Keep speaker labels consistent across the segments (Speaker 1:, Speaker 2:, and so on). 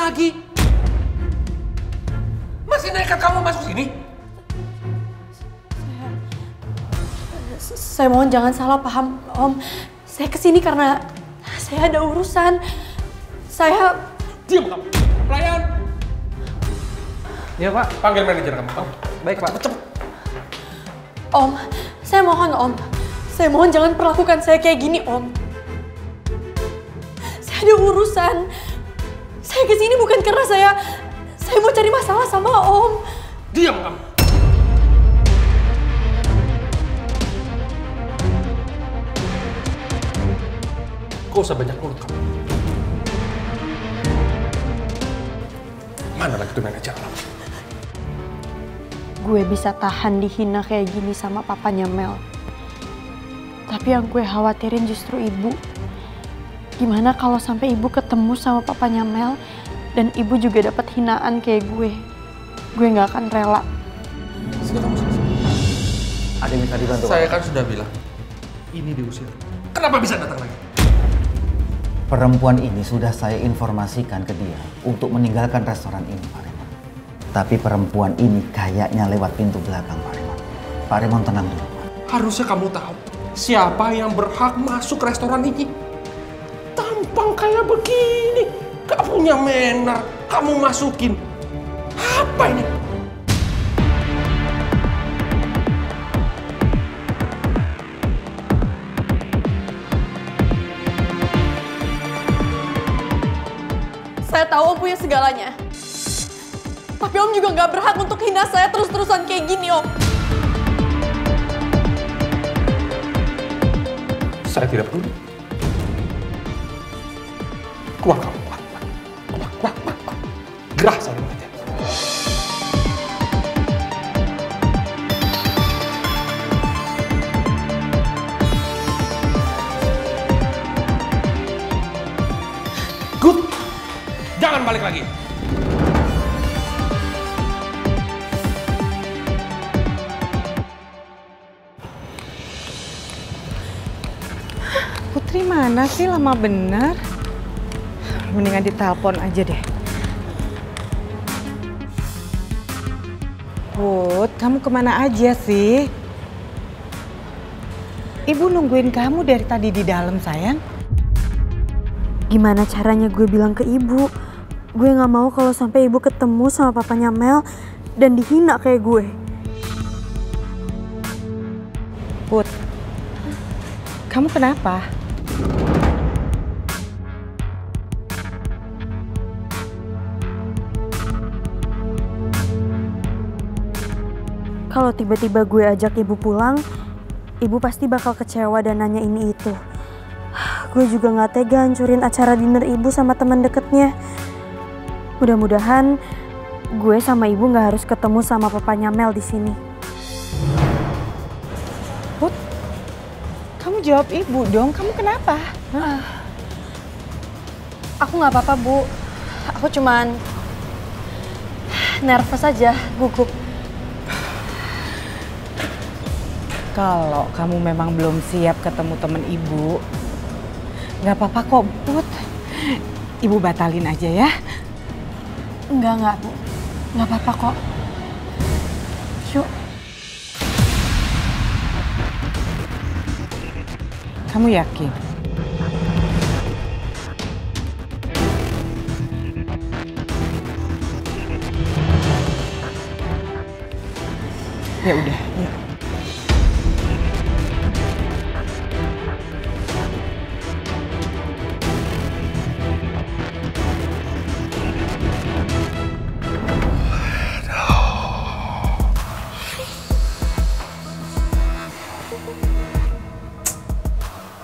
Speaker 1: lagi? Masih nekat kamu masuk sini?
Speaker 2: Saya mohon jangan salah paham, Om. Saya kesini karena saya ada urusan. Saya...
Speaker 1: Diam kamu, pelayan.
Speaker 3: Iya Pak.
Speaker 1: Panggil manajer kamu.
Speaker 3: Baik Pak.
Speaker 1: Cepet.
Speaker 2: Om, saya mohon Om. Saya mohon jangan perlakukan saya kayak gini Om. Saya ada urusan. Saya kesini bukan karena saya mau cari masalah sama Om.
Speaker 1: Diam kamu. Gak usah banyak mulut kamu. Mana lagi tuh manajer kamu?
Speaker 2: Gue bisa tahan dihina kayak gini sama papanya Mel. Tapi yang gue khawatirin justru ibu. Gimana kalau sampai ibu ketemu sama papanya Mel dan ibu juga dapat hinaan kayak gue? Gue nggak akan rela.
Speaker 1: Sudah kamu selesai.
Speaker 3: Ada yang bisa dibantu?
Speaker 1: Saya kan sudah bilang, ini diusir. Kenapa bisa datang lagi?
Speaker 3: Perempuan ini sudah saya informasikan ke dia untuk meninggalkan restoran ini, Pak Remon. Tapi perempuan ini kayaknya lewat pintu belakang, Pak Remon. Pak Remon tenang dulu, Pak.
Speaker 1: Harusnya kamu tahu siapa yang berhak masuk restoran ini. Tampang kayak begini, gak punya manner, kamu masukin. Apa ini?
Speaker 2: Saya tahu Om punya segalanya. Tapi Om juga nggak berhak untuk hina saya terus-terusan kayak gini, Om.
Speaker 1: Saya tidak peduli. Keluar kamu, keluar. Gerah saya aja. Good. Jangan balik lagi.
Speaker 4: Putri mana sih, lama bener. Mendingan ditelepon aja deh. Put, kamu kemana aja sih? Ibu nungguin kamu dari tadi di dalam, sayang.
Speaker 2: Gimana caranya gue bilang ke ibu? Gue nggak mau kalau sampai ibu ketemu sama papanya Mel dan dihina kayak gue.
Speaker 4: Put, kamu kenapa?
Speaker 2: Kalau tiba-tiba gue ajak ibu pulang, ibu pasti bakal kecewa dan nanya ini itu. Gue juga nggak tega hancurin acara dinner ibu sama teman deketnya. Mudah-mudahan gue sama ibu nggak harus ketemu sama papanya Mel di sini.
Speaker 4: Put, kamu jawab ibu dong. Kamu kenapa?
Speaker 2: Aku nggak apa-apa, Bu. Aku cuman nervous aja, gugup.
Speaker 4: Kalau kamu memang belum siap ketemu temen ibu, nggak apa-apa kok, Put. Ibu batalin aja ya.
Speaker 2: Enggak, Bu. Nggak apa-apa kok. Yuk.
Speaker 4: Kamu yakin? Ya udah, yuk.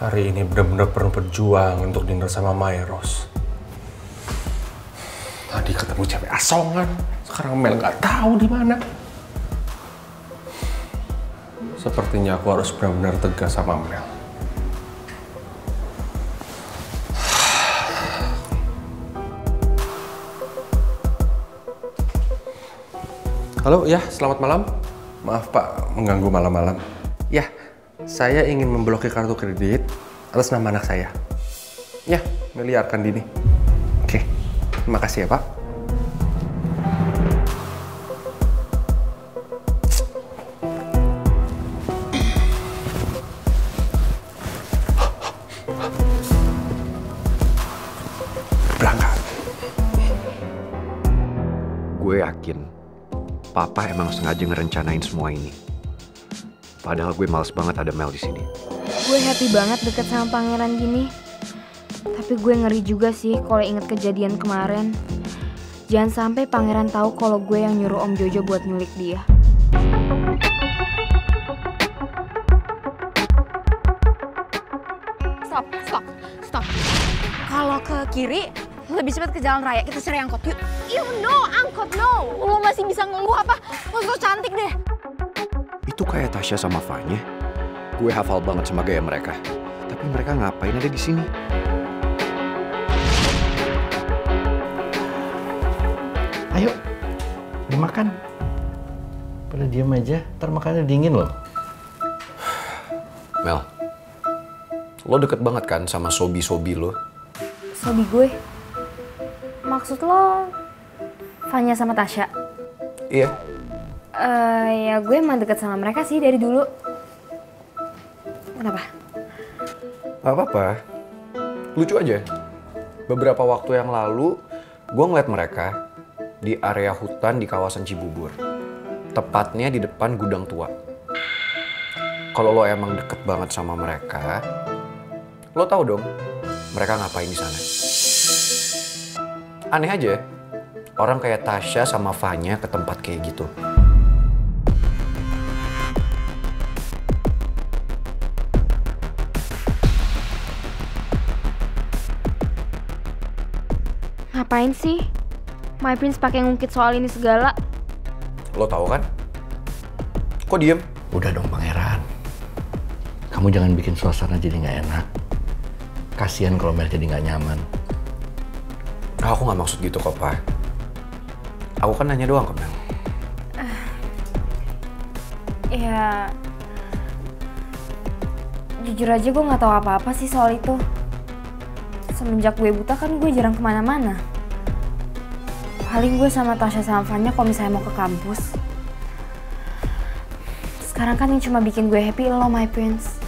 Speaker 1: Hari ini benar-benar perlu berjuang untuk dinner sama Maeros. Tadi ketemu cewek asongan, sekarang Mel nggak tahu di mana. Sepertinya aku harus benar-benar tegas sama Mel. Halo, ya, selamat malam. Maaf Pak, mengganggu malam-malam. Ya, saya ingin memblokir kartu kredit atas nama anak saya. Ya, Meli Arkandini. Oke. Makasih ya, Pak. Berangkat.
Speaker 5: Gue yakin Papa emang sengaja ngerencanain semua ini. Padahal gue males banget ada Mel di sini.
Speaker 6: Gue happy banget deket sama pangeran gini. Tapi gue ngeri juga sih kalau inget kejadian kemarin. Jangan sampai pangeran tahu kalau gue yang nyuruh Om Jojo buat nyulik dia.
Speaker 7: Stop. Kalau ke kiri, lebih cepat ke jalan raya. Kita cari angkot, yuk. Angkot no. Lo masih bisa ngeluh apa? Lo so cantik deh.
Speaker 5: Itu kayak Tasya sama Fanya. Gue hafal banget sama gaya mereka. Tapi mereka ngapain ada di sini?
Speaker 8: Ayo, dimakan. Pada diam aja, ntar makannya dingin loh.
Speaker 5: Mel, lo deket banget kan sama sobi-sobi lo?
Speaker 6: Sobi gue? Maksud lo Fanya sama Tasya?
Speaker 5: Iya.
Speaker 6: Ya gue emang deket sama mereka sih dari dulu. Kenapa?
Speaker 5: Gak apa-apa. Lucu aja. Beberapa waktu yang lalu, gue ngeliat mereka di area hutan di kawasan Cibubur. Tepatnya di depan gudang tua. Kalau lo emang deket banget sama mereka, lo tahu dong mereka ngapain di sana. Aneh aja, orang kayak Tasya sama Fanya ke tempat kayak gitu.
Speaker 6: Ngapain sih My Prince pakai ngungkit soal ini segala?
Speaker 5: Lo tahu kan? Kok diem?
Speaker 8: Udah dong pangeran. Kamu jangan bikin suasana jadi nggak enak. Kasian kalau Mel jadi nggak nyaman.
Speaker 5: Aku nggak maksud gitu kok, Pak. Aku kan nanya doang ke Mel.
Speaker 6: Ya, jujur aja gue nggak tahu apa-apa sih soal itu. Semenjak gue buta kan gue jarang kemana-mana. Paling gue sama Tasya sama Fanya kalau misalnya mau ke kampus. Sekarang kan yang cuma bikin gue happy lo, My Prince.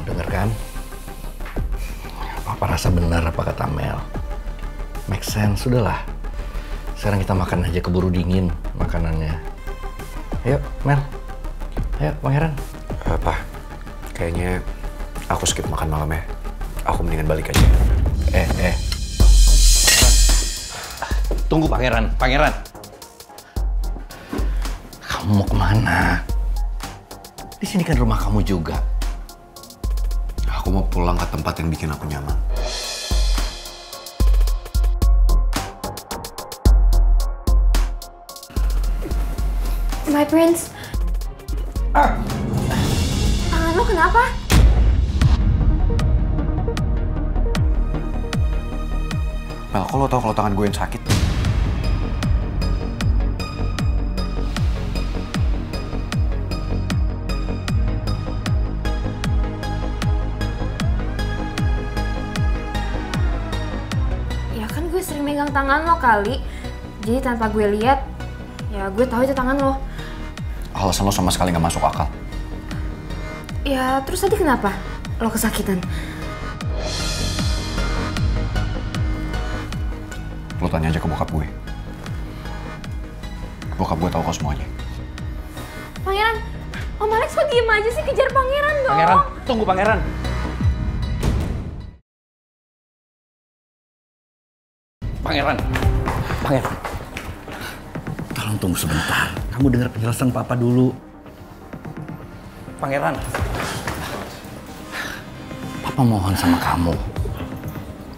Speaker 8: Dengar kan? Papa rasa benar apa kata Mel. Make sense, sudahlah. Sekarang kita makan aja, keburu dingin makanannya. Ayo, Mel. Ayo, Pangeran.
Speaker 5: Pak, kayaknya aku skip makan malam ya. Aku mendingan balik aja.
Speaker 8: Pangeran. Tunggu Pangeran. Kamu mau kemana? Di sini kan rumah kamu juga.
Speaker 5: Aku mau pulang ke tempat yang bikin aku nyaman.
Speaker 6: My Prince. Tangan lo kenapa?
Speaker 5: Mel, kok lo tau kalau tangan gue yang sakit?
Speaker 6: Ya kan gue sering megang tangan lo kali. Jadi tanpa gue lihat, ya gue tahu itu tangan lo.
Speaker 5: Alasan lo sama sekali gak masuk akal.
Speaker 6: Ya terus tadi kenapa lo kesakitan?
Speaker 5: Lo tanya aja ke bokap gue. Bokap gue tahu kok semuanya.
Speaker 6: Pangeran, Om Alex kok diem aja sih, kejar Pangeran dong.
Speaker 8: Pangeran, tunggu Pangeran. Pangeran. Tolong tunggu sebentar. Kamu dengar penjelasan Papa dulu. Pangeran. Papa mohon sama kamu.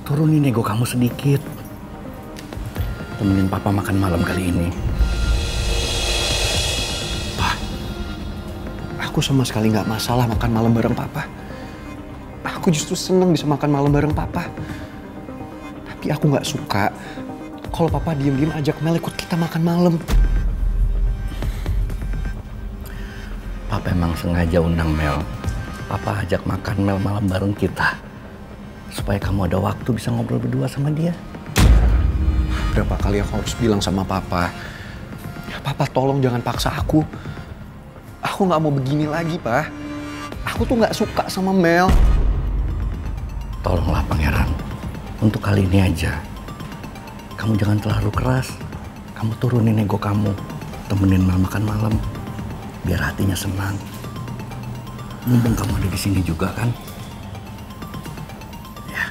Speaker 8: Turunin ego kamu sedikit. Temenin Papa makan malam kali ini.
Speaker 5: Pak, aku sama sekali gak masalah makan malam bareng Papa. Aku justru seneng bisa makan malam bareng Papa. Tapi aku gak suka kalau Papa diem-diem ajak Mel ikut kita makan malam.
Speaker 8: Papa emang sengaja undang Mel Papa ajak makan Mel malam bareng kita. Supaya kamu ada waktu bisa ngobrol berdua sama dia.
Speaker 5: Berapa kali aku harus bilang sama Papa, Papa tolong jangan paksa aku. Aku nggak mau begini lagi, Pak. Aku tuh nggak suka sama Mel.
Speaker 8: Tolonglah Pangeran, untuk kali ini aja. Kamu jangan terlalu keras. Kamu turunin ego kamu. Temenin Mel makan malam. Biar hatinya senang. Mumpung kamu ada di sini juga kan. Ya.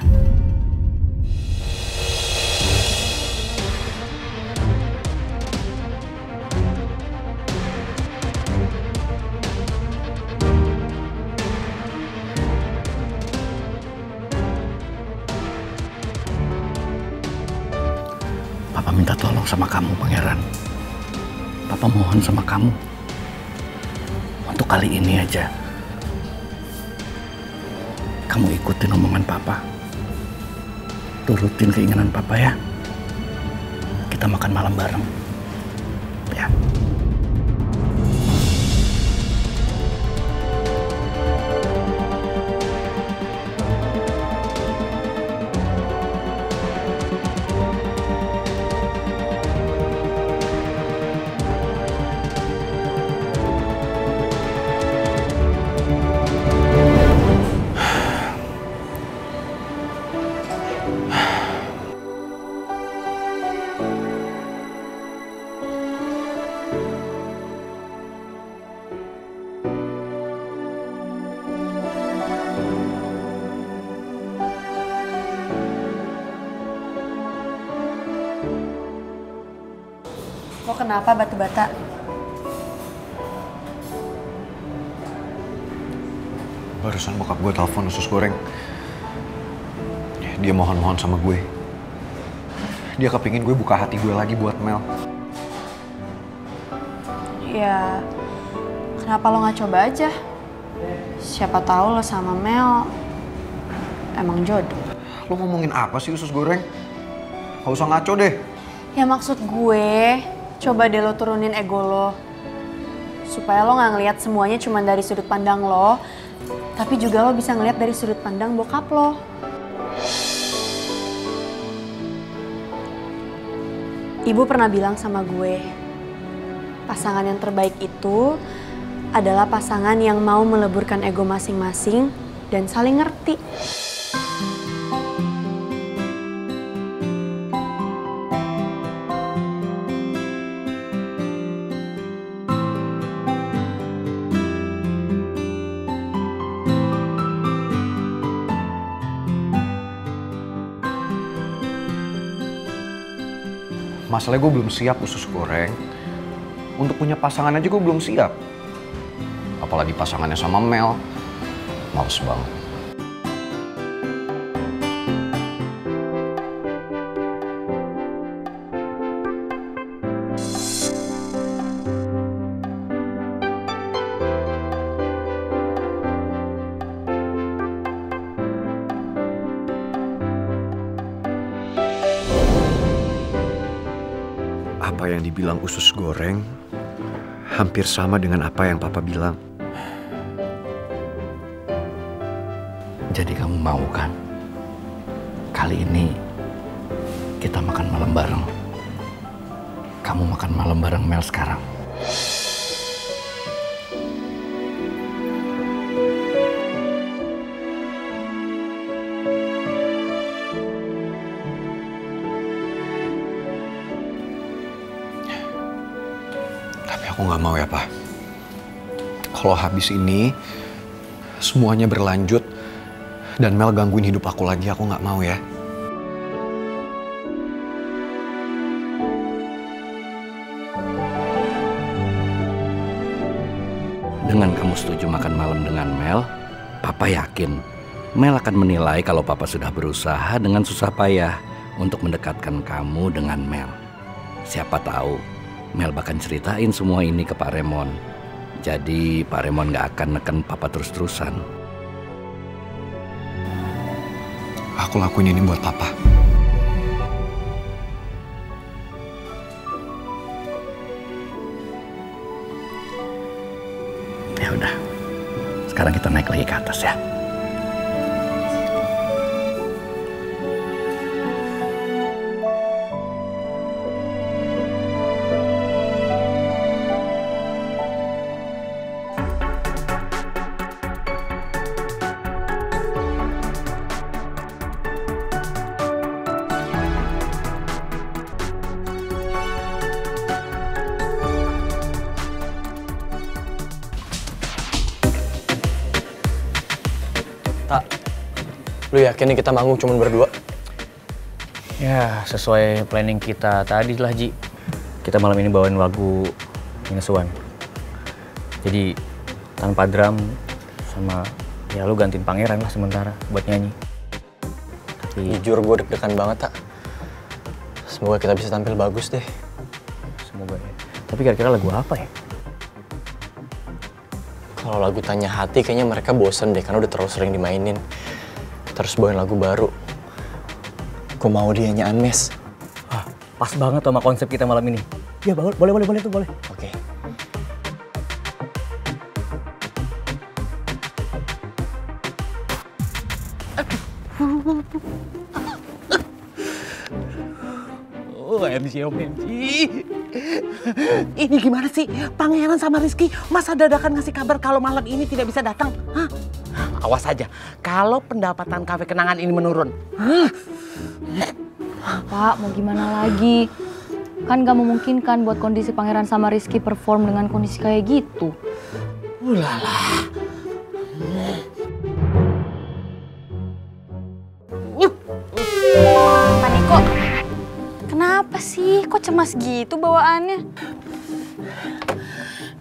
Speaker 8: Papa minta tolong sama kamu, Pangeran. Papa mohon sama kamu. Untuk kali ini aja. Kamu ikutin omongan Papa. Turutin keinginan Papa ya. Kita makan malam bareng. Ya.
Speaker 2: Lo kenapa batu bata?
Speaker 5: Barusan bokap gue telepon usus goreng. Dia mohon-mohon sama gue. Dia kepingin gue buka hati gue lagi buat Mel.
Speaker 2: Ya, kenapa lo nggak coba aja? Siapa tahu lo sama Mel emang jodoh.
Speaker 5: Lo ngomongin apa sih usus goreng? Gak usah ngaco deh.
Speaker 2: Ya maksud gue, coba deh lo turunin ego lo. Supaya lo nggak ngelihat semuanya cuma dari sudut pandang lo, tapi juga lo bisa ngelihat dari sudut pandang bokap lo. Ibu pernah bilang sama gue, pasangan yang terbaik itu adalah pasangan yang mau meleburkan ego masing-masing dan saling ngerti.
Speaker 5: Masalahnya gue belum siap usus goreng. Untuk punya pasangan aja gue belum siap. Apalagi pasangannya sama Mel. Males banget. Apa yang dibilang usus goreng hampir sama dengan apa yang Papa bilang.
Speaker 8: Jadi kamu mau kan? Kali ini kita makan malam bareng. Kamu makan malam bareng Mel sekarang.
Speaker 5: Aku nggak mau ya, Pak. Kalau habis ini semuanya berlanjut dan Mel gangguin hidup aku lagi, aku nggak mau ya.
Speaker 8: Dengan kamu setuju makan malam dengan Mel, Papa yakin Mel akan menilai kalau Papa sudah berusaha dengan susah payah untuk mendekatkan kamu dengan Mel. Siapa tahu Mel bahkan ceritain semua ini ke Pak Remon. Jadi Pak Remon gak akan neken Papa terus-terusan.
Speaker 5: Aku lakuin ini buat Papa.
Speaker 8: Ya udah, Sekarang kita naik lagi ke atas ya.
Speaker 9: Tak, lu yakin nih kita manggung cuma berdua?
Speaker 10: Ya, sesuai planning kita tadi lah, Ji. Kita malam ini bawain lagu Minus One. Jadi, tanpa drum sama ya lu gantiin Pangeran lah sementara buat nyanyi. Tapi
Speaker 9: jujur gue deg-degan banget, Tak. Semoga kita bisa tampil bagus deh.
Speaker 10: Semoga ya. Tapi kira-kira lagu apa ya?
Speaker 9: Kalau lagu Tanya Hati kayaknya mereka bosen deh karena udah terlalu sering dimainin. Kita harus bawain lagu baru. Gue mau dianya Unmesh.
Speaker 10: Ah, pas banget sama konsep kita malam ini. Ya boleh tuh boleh.
Speaker 9: Oke.
Speaker 10: OMG. Ini gimana sih? Pangeran sama Rizky masa dadakan ngasih kabar kalau malam ini tidak bisa datang? Hah? Awas aja, kalau pendapatan kafe kenangan ini menurun.
Speaker 6: Pak, mau gimana lagi? Kan gak memungkinkan buat kondisi Pangeran sama Rizky perform dengan kondisi kayak gitu.
Speaker 10: Ulala.
Speaker 7: Pak Niko, kenapa sih? Kok cemas gitu bawaannya?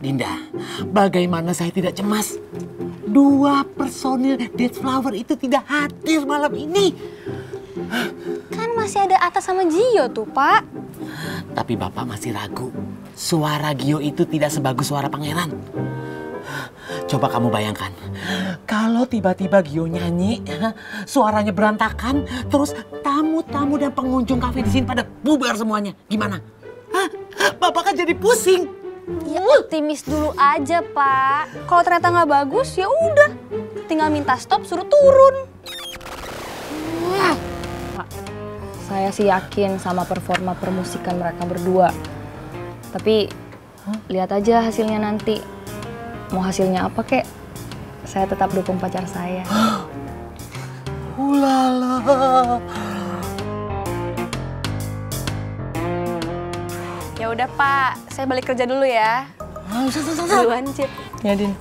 Speaker 10: Dinda, bagaimana saya tidak cemas? 2 personil Dead Flower itu tidak hadir malam ini.
Speaker 7: Kan masih ada Atta sama Gio tuh, Pak.
Speaker 10: Tapi Bapak masih ragu. Suara Gio itu tidak sebagus suara Pangeran. Coba kamu bayangkan, kalau tiba-tiba Gio nyanyi, suaranya berantakan, terus tamu-tamu dan pengunjung kafe di sini pada bubar semuanya. Gimana? Hah? Bapak kan jadi pusing.
Speaker 7: Ya optimis dulu aja, Pak. Kalau ternyata nggak bagus, ya udah. Tinggal minta stop, suruh turun.
Speaker 6: Pak, saya sih yakin sama performa permusikan mereka berdua. Tapi lihat aja hasilnya nanti. Mau hasilnya apa kek, saya tetap dukung pacar saya.
Speaker 10: Ulala.
Speaker 7: Ya udah, Pak. Saya balik kerja dulu ya. Duluan, Cip.
Speaker 6: Ya, Din.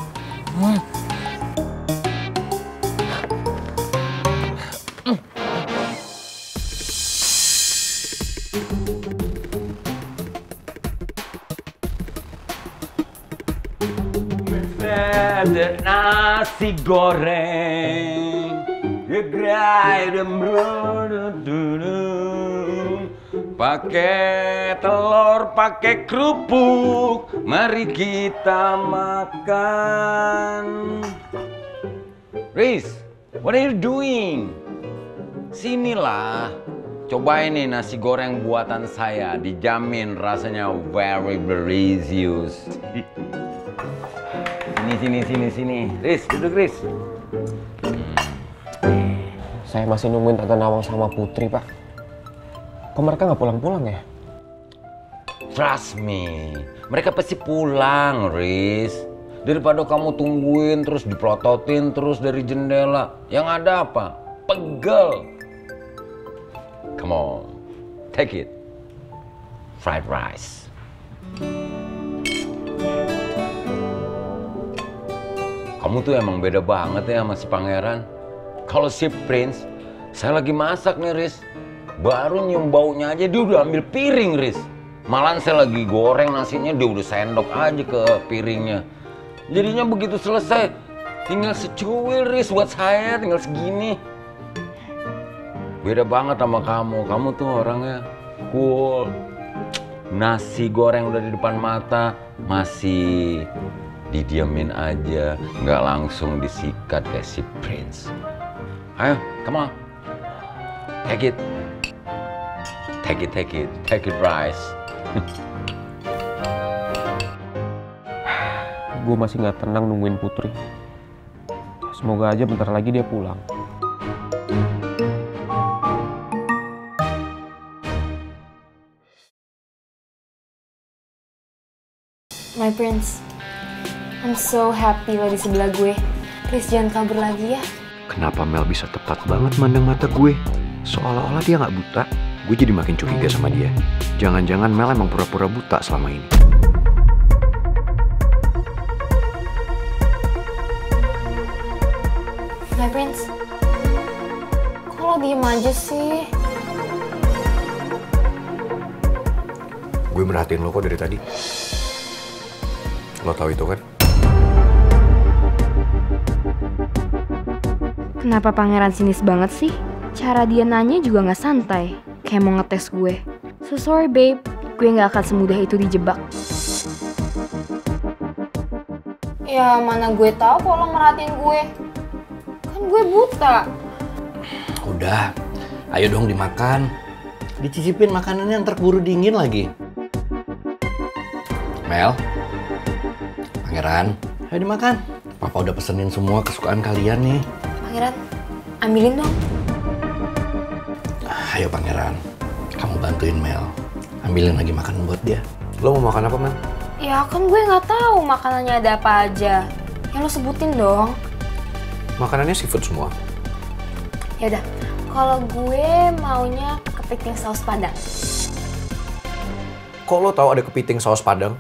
Speaker 11: Ada nasi goreng, gerai dan pakai telur, pakai kerupuk, mari kita makan. Riz, what are you doing? Sinilah, cobain nih nasi goreng buatan saya, dijamin rasanya very delicious. Sini. Riz, duduk Riz.
Speaker 9: Saya masih nungguin Tante Nawang sama Putri, Pak. Kok mereka nggak pulang-pulang ya?
Speaker 11: Trust me, mereka pasti pulang, Riz. Daripada kamu tungguin terus dipelototin terus dari jendela. Yang ada apa? Pegel. Come on, take it. Fried rice. Kamu tuh emang beda banget ya sama si Pangeran. Kalau si Prince, saya lagi masak nih, Riz. Baru nyium baunya aja dia udah ambil piring, Riz. Malahan saya lagi goreng nasinya, dia udah sendok aja ke piringnya. Jadinya begitu selesai, tinggal secuil, Riz, buat saya, tinggal segini. Beda banget sama kamu tuh orangnya cool. Nasi goreng udah di depan mata, masih didiamin aja, nggak langsung disikat kayak si Prince. Ayo, come on. Take it. Take it, rice.
Speaker 9: Gue masih nggak tenang nungguin Putri.
Speaker 1: Semoga aja bentar lagi dia pulang.
Speaker 6: My prince, I'm so happy lo di sebelah gue. Please jangan kabur lagi ya.
Speaker 5: Kenapa Mel bisa tepat banget mandang mata gue? Seolah-olah dia nggak buta. Gue jadi makin curiga sama dia. Jangan-jangan Mel emang pura-pura buta selama ini.
Speaker 6: My prince, kok lo diem aja sih?
Speaker 5: Gue merhatiin lo kok dari tadi. Lo tahu itu kan?
Speaker 6: Kenapa pangeran sinis banget sih? Cara dia nanya juga gak santai. Kayak mau ngetes gue. So sorry babe, gue gak akan semudah itu dijebak. Ya mana gue tahu kalau lo merhatiin gue. Kan gue buta.
Speaker 8: Udah, ayo dong dimakan. Dicicipin makanannya yang terburu dingin lagi. Mel, Pangeran, ayo dimakan. Papa udah pesenin semua kesukaan kalian nih.
Speaker 6: Pangeran, ambilin dong.
Speaker 8: Ayo Pangeran, kamu bantuin Mel. Ambilin lagi makanan buat dia.
Speaker 5: Lo mau makan apa, Mel?
Speaker 6: Ya kan gue nggak tahu makanannya ada apa aja. Yang lo sebutin dong.
Speaker 5: Makanannya seafood semua.
Speaker 6: Yaudah, kalau gue maunya kepiting saus padang.
Speaker 5: Kok lo tahu ada kepiting saus padang?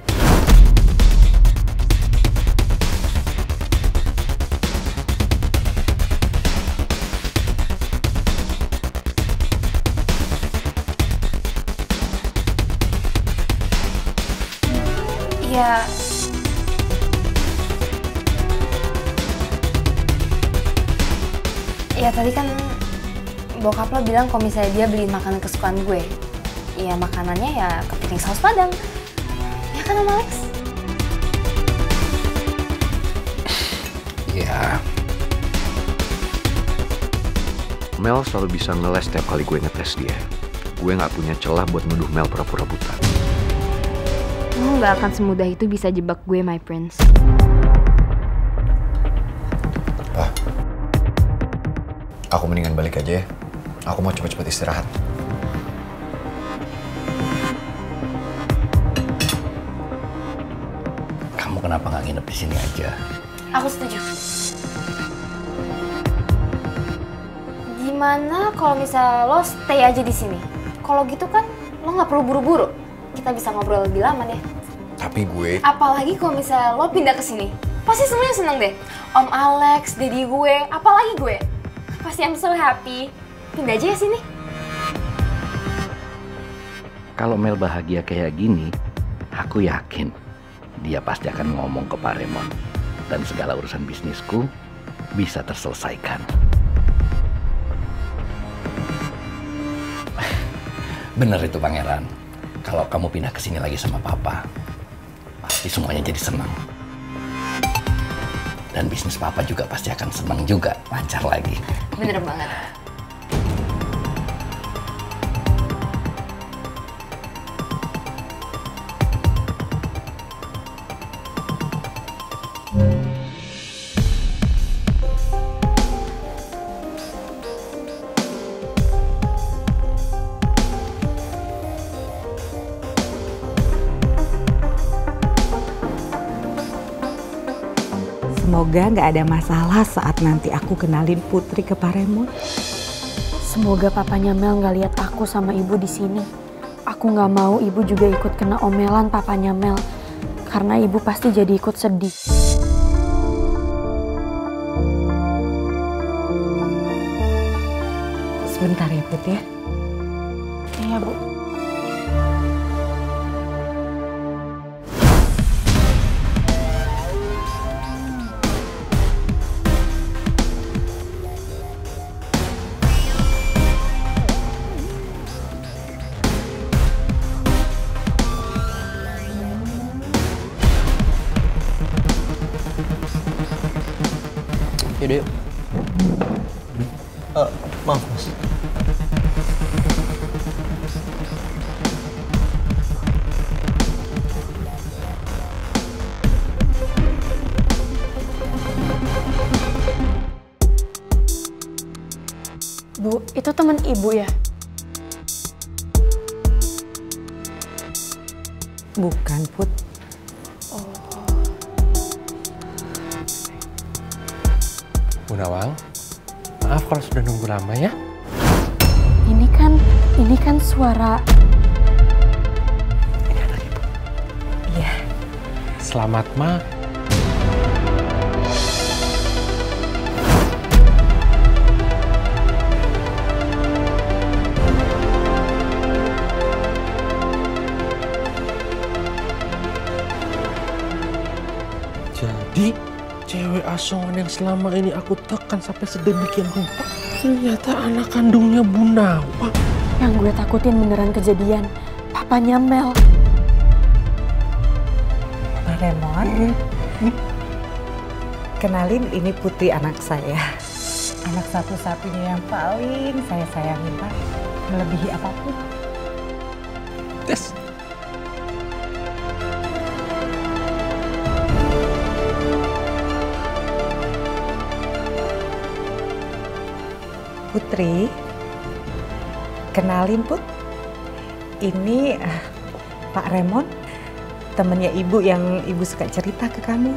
Speaker 6: Ya tadi kan bokap lo bilang kalau misalnya dia beliin makanan kesukaan gue. Ya makanannya ya kepiting saus padang. Ya kan Om Alex?
Speaker 5: Iya. Mel selalu bisa ngeles setiap kali gue ngetes dia. Gue nggak punya celah buat nuduh Mel pura-pura buta.
Speaker 6: Lo nggak akan semudah itu bisa jebak gue, my prince.
Speaker 5: Aku mendingan balik aja ya. Aku mau cepet-cepet istirahat.
Speaker 8: Kamu kenapa nggak nginep di sini aja?
Speaker 6: Aku setuju. Gimana kalau misalnya lo stay aja di sini? Kalau gitu kan lo nggak perlu buru-buru. Kita bisa ngobrol lebih lama deh.
Speaker 5: Tapi gue...
Speaker 6: Apalagi kalau misalnya lo pindah ke sini. Pasti semuanya seneng deh. Om Alex, Daddy gue, apalagi gue. Pasti I'm so happy. Pindah aja ya sini.
Speaker 8: Kalau Mel bahagia kayak gini, aku yakin dia pasti akan ngomong ke Pak Raymond. Dan segala urusan bisnisku bisa terselesaikan. Bener itu Pangeran. Kalau kamu pindah ke sini lagi sama Papa, pasti semuanya jadi senang. Dan bisnis Papa juga pasti akan senang juga, lancar lagi.
Speaker 6: Bener banget.
Speaker 4: Semoga nggak ada masalah saat nanti aku kenalin Putri ke Pak Raymond.
Speaker 2: Semoga papanya Mel nggak lihat aku sama ibu di sini. Aku nggak mau ibu juga ikut kena omelan papanya Mel, karena ibu pasti jadi ikut sedih.
Speaker 4: Sebentar ya Put ya.
Speaker 2: Iya Bu.
Speaker 9: Yaudah yuk. Maaf mas.
Speaker 2: Itu teman ibu ya?
Speaker 4: Bukan, Put.
Speaker 1: Bu Nawang, maaf kalau sudah nunggu lama ya.
Speaker 2: Ini kan suara...
Speaker 1: Ini anak ibu.
Speaker 4: Iya.
Speaker 1: Selamat malam. Jadi, cewek asongan yang selama ini aku tekan sampai sedemikian rupa, ternyata anak kandungnya Bu Nawang.
Speaker 2: Yang gue takutin beneran kejadian. Papanya Mel.
Speaker 4: Pak Remon, kenalin ini Putri anak saya. Anak satu-satunya yang paling saya sayangi, Pak. Melebihi apapun.
Speaker 1: Tes.
Speaker 4: Putri, kenalin Put, ini Pak Remon, temennya ibu yang ibu suka cerita ke kamu.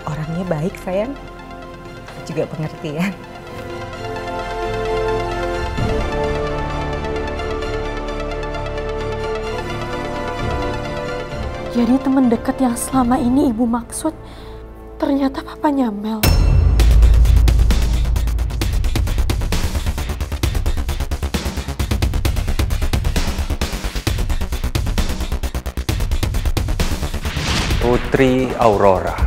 Speaker 4: Orangnya baik sayang, juga pengertian.
Speaker 2: Jadi teman dekat yang selama ini ibu maksud, ternyata papanya Mel.
Speaker 1: Putri Aurora.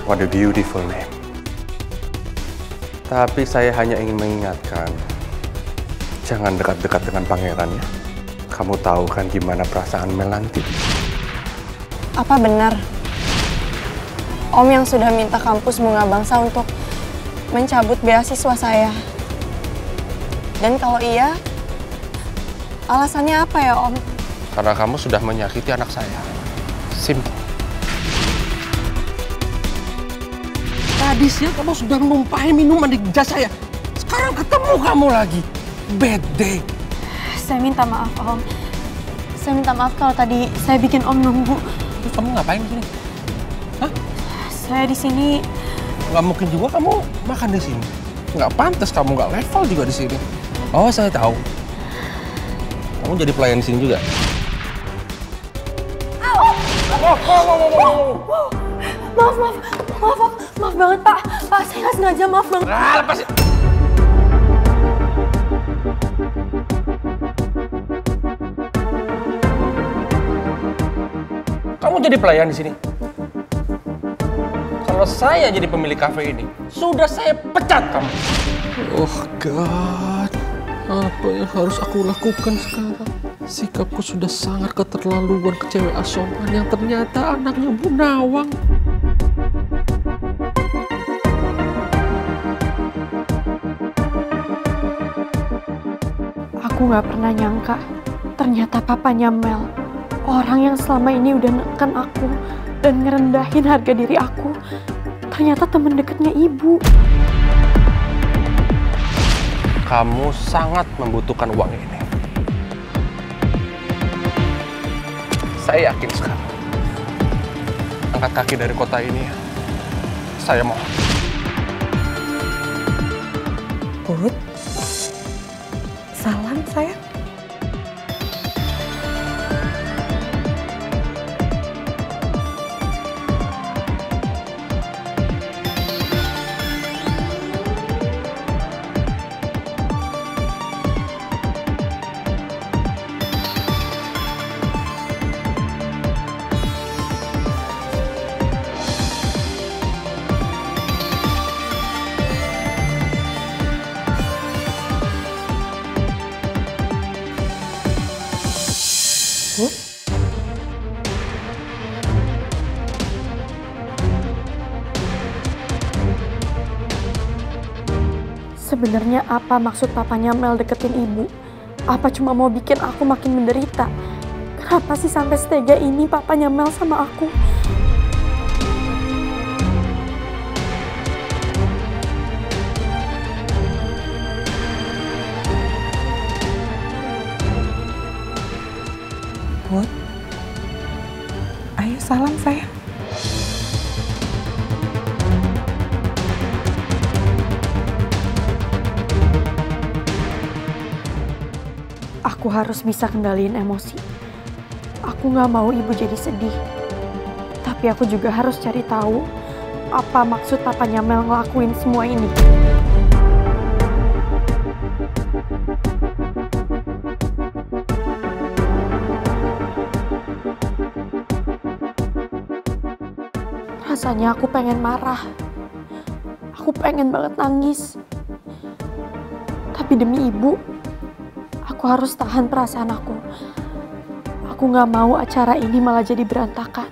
Speaker 1: What a beautiful name. Tapi saya hanya ingin mengingatkan, jangan dekat-dekat dengan pangeran ya. Kamu tahu kan gimana perasaan Mel nanti?
Speaker 2: Apa benar Om yang sudah minta kampus Bunga Bangsa untuk mencabut beasiswa saya? Dan kalau iya, alasannya apa ya Om?
Speaker 1: Karena kamu sudah menyakiti anak saya. Simple. Tadi siang kamu sudah menumpahi minuman di jas saya. Sekarang ketemu kamu lagi. Bad day.
Speaker 2: Saya minta maaf Om. Saya minta maaf kalau tadi saya bikin Om nunggu.
Speaker 1: Terus kamu ngapain di sini? Hah?
Speaker 2: Saya di sini.
Speaker 1: Nggak mungkin juga kamu makan di sini. Nggak pantas kamu nggak level juga di sini. Oh saya tahu. Kamu jadi pelayan di sini juga.
Speaker 2: Maaf banget Pak. Pak, saya nggak sengaja, maaf banget.
Speaker 1: Nah, lepasin. Kamu jadi pelayan di sini. Kalau saya jadi pemilik kafe ini, sudah saya pecat kamu. Oh God, apa yang harus aku lakukan sekarang? Sikapku sudah sangat keterlaluan ke cewek asongan yang ternyata anaknya Bu Nawang.
Speaker 2: Aku nggak pernah nyangka, ternyata papanya Mel, orang yang selama ini udah neken aku dan ngerendahin harga diri aku, ternyata temen dekatnya ibu.
Speaker 1: Kamu sangat membutuhkan uang ini. Saya yakin sekarang. Angkat kaki dari kota ini. Saya mau.
Speaker 4: Put, salam sayang.
Speaker 2: Sebenarnya apa maksud papanya Mel deketin ibu? Apa cuma mau bikin aku makin menderita? Kenapa sih sampai setega ini papanya Mel sama aku?
Speaker 4: Put, ayo salam sayang.
Speaker 2: Aku harus bisa kendaliin emosi. Aku gak mau ibu jadi sedih. Tapi aku juga harus cari tahu apa maksud papanya Mel ngelakuin semua ini. Rasanya aku pengen marah. Aku pengen banget nangis. Tapi demi ibu, aku harus tahan perasaan aku. Aku gak mau acara ini malah jadi berantakan.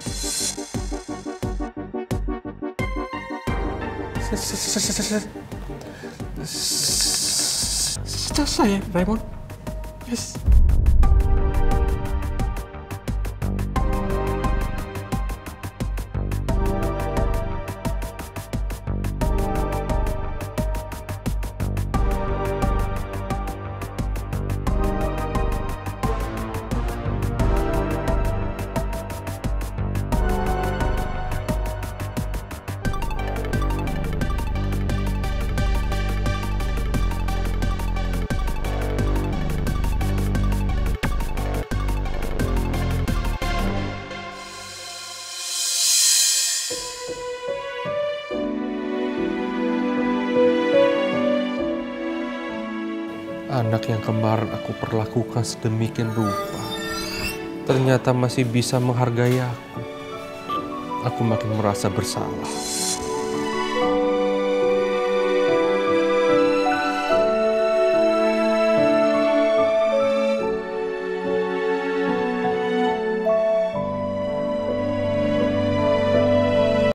Speaker 1: Saya, Raymond. Yes. Anak yang kemarin aku perlakukan sedemikian rupa, ternyata masih bisa menghargai aku. Aku makin merasa bersalah.